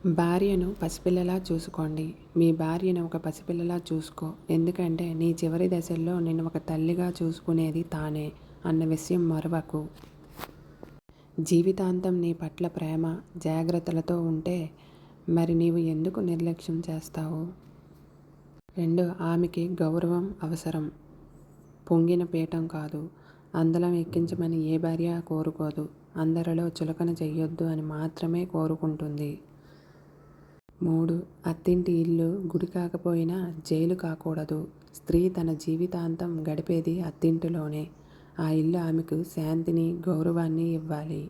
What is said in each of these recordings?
భార్యను పసిపిల్లలా చూసుకోండి. మీ భార్యను ఒక పసిపిల్లలా చూసుకో. ఎందుకంటే నీ చివరి దశల్లో నిన్ను ఒక తల్లిగా చూసుకునేది తానే అన్న విషయం మరువకు. జీవితాంతం నీ పట్ల ప్రేమ, జాగ్రత్తలతో ఉంటే మరి నీవు ఎందుకు నిర్లక్ష్యం చేస్తావు? 2. ఆమెకి గౌరవం అవసరం. పొంగిన పీఠం కాదు. అందలం ఎక్కించమని ఏ భార్య కోరుకోదు. అందరిలో చులకన చెయ్యొద్దు అని మాత్రమే కోరుకుంటుంది. 3. అత్తింటి ఇల్లు గుడి కాకపోయినా జైలు కాకూడదు. స్త్రీ తన జీవితాంతం గడిపేది అత్తింటిలోనే. ఆ ఇల్లు ఆమెకు శాంతిని, గౌరవాన్ని ఇవ్వాలి.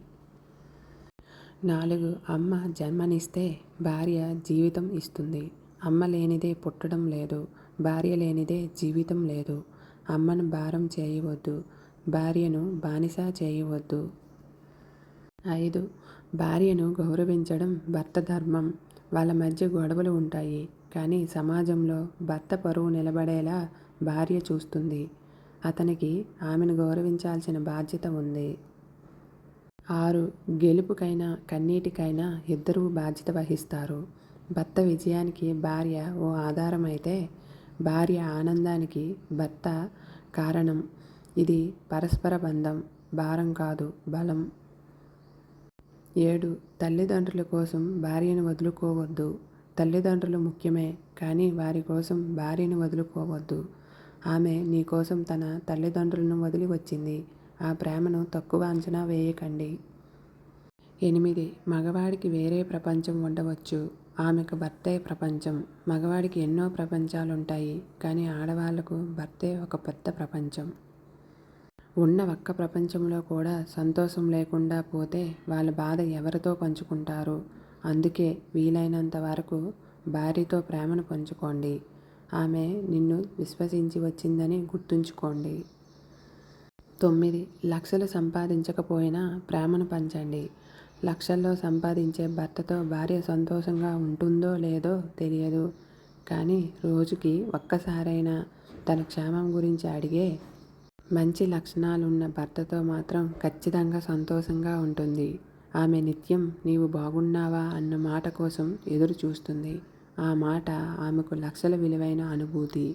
4. అమ్మ జన్మనిస్తే భార్య జీవితం ఇస్తుంది. అమ్మ లేనిదే పుట్టడం లేదు. భార్య లేనిదే జీవితం లేదు. అమ్మను భారం చేయవద్దు. భార్యను బానిస చేయవద్దు. 5. భార్యను గౌరవించడం భర్త ధర్మం. వాళ్ళ మధ్య గొడవలు ఉంటాయి. కానీ సమాజంలో భర్త పరువు నిలబడేలా భార్య చూస్తుంది. అతనికి ఆమెను గౌరవించాల్సిన బాధ్యత ఉంది. 6. గెలుపుకైనా కన్నీటికైనా ఇద్దరూ బాధ్యత వహిస్తారు. భర్త విజయానికి భార్య ఓ ఆధారమైతే భార్య ఆనందానికి భర్త కారణం. ఇది పరస్పర బంధం, భారం కాదు, బలం. 7. తల్లిదండ్రుల కోసం భార్యను వదులుకోవద్దు. తల్లిదండ్రులు ముఖ్యమే, కానీ వారి కోసం భార్యను వదులుకోవద్దు. ఆమె నీ కోసం తన తల్లిదండ్రులను వదిలి వచ్చింది. ఆ ప్రేమను తక్కువ అంచనా వేయకండి. 8. మగవాడికి వేరే ప్రపంచం ఉండవచ్చు. ఆమెకు భర్తే ప్రపంచం. మగవాడికి ఎన్నో ప్రపంచాలుంటాయి, కానీ ఆడవాళ్లకు భర్తే ఒక పెద్ద ప్రపంచం. ఉన్న ఒక్క ప్రపంచంలో కూడా సంతోషం లేకుండా పోతే వాళ్ళ బాధ ఎవరితో పంచుకుంటారు? అందుకే వీలైనంత వరకు భార్యతో ప్రేమను పంచుకోండి. ఆమె నిన్ను విశ్వసించి వచ్చిందని గుర్తుంచుకోండి. 9. లక్షలు సంపాదించకపోయినా ప్రేమను పంచండి. లక్షల్లో సంపాదించే భర్తతో భార్య సంతోషంగా ఉంటుందో లేదో తెలియదు, కానీ రోజుకి ఒక్కసారైనా తన క్షేమం గురించి అడిగే మంచి లక్షణాలున్న భర్తతో మాత్రం ఖచ్చితంగా సంతోషంగా ఉంటుంది. ఆమె నిత్యం నీవు బాగున్నావా అన్న మాట కోసం ఎదురు చూస్తుంది. ఆ మాట ఆమెకు లక్షల విలువైన అనుభూతి.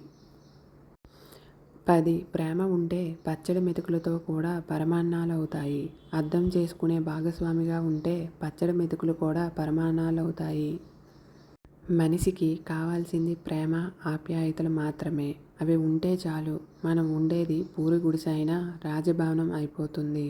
10. ప్రేమ ఉంటే పచ్చడి మెతుకులతో కూడా పరమాన్నాలవుతాయి. అర్థం చేసుకునే భాగస్వామిగా ఉంటే పచ్చడి మెతుకులు కూడా పరమాన్నాలవుతాయి. మనిషికి కావాల్సింది ప్రేమ, ఆప్యాయతలు మాత్రమే. అవి ఉంటే చాలు. మనం ఉండేది పూరి గుడిసె అయినా రాజభవనం అయిపోతుంది.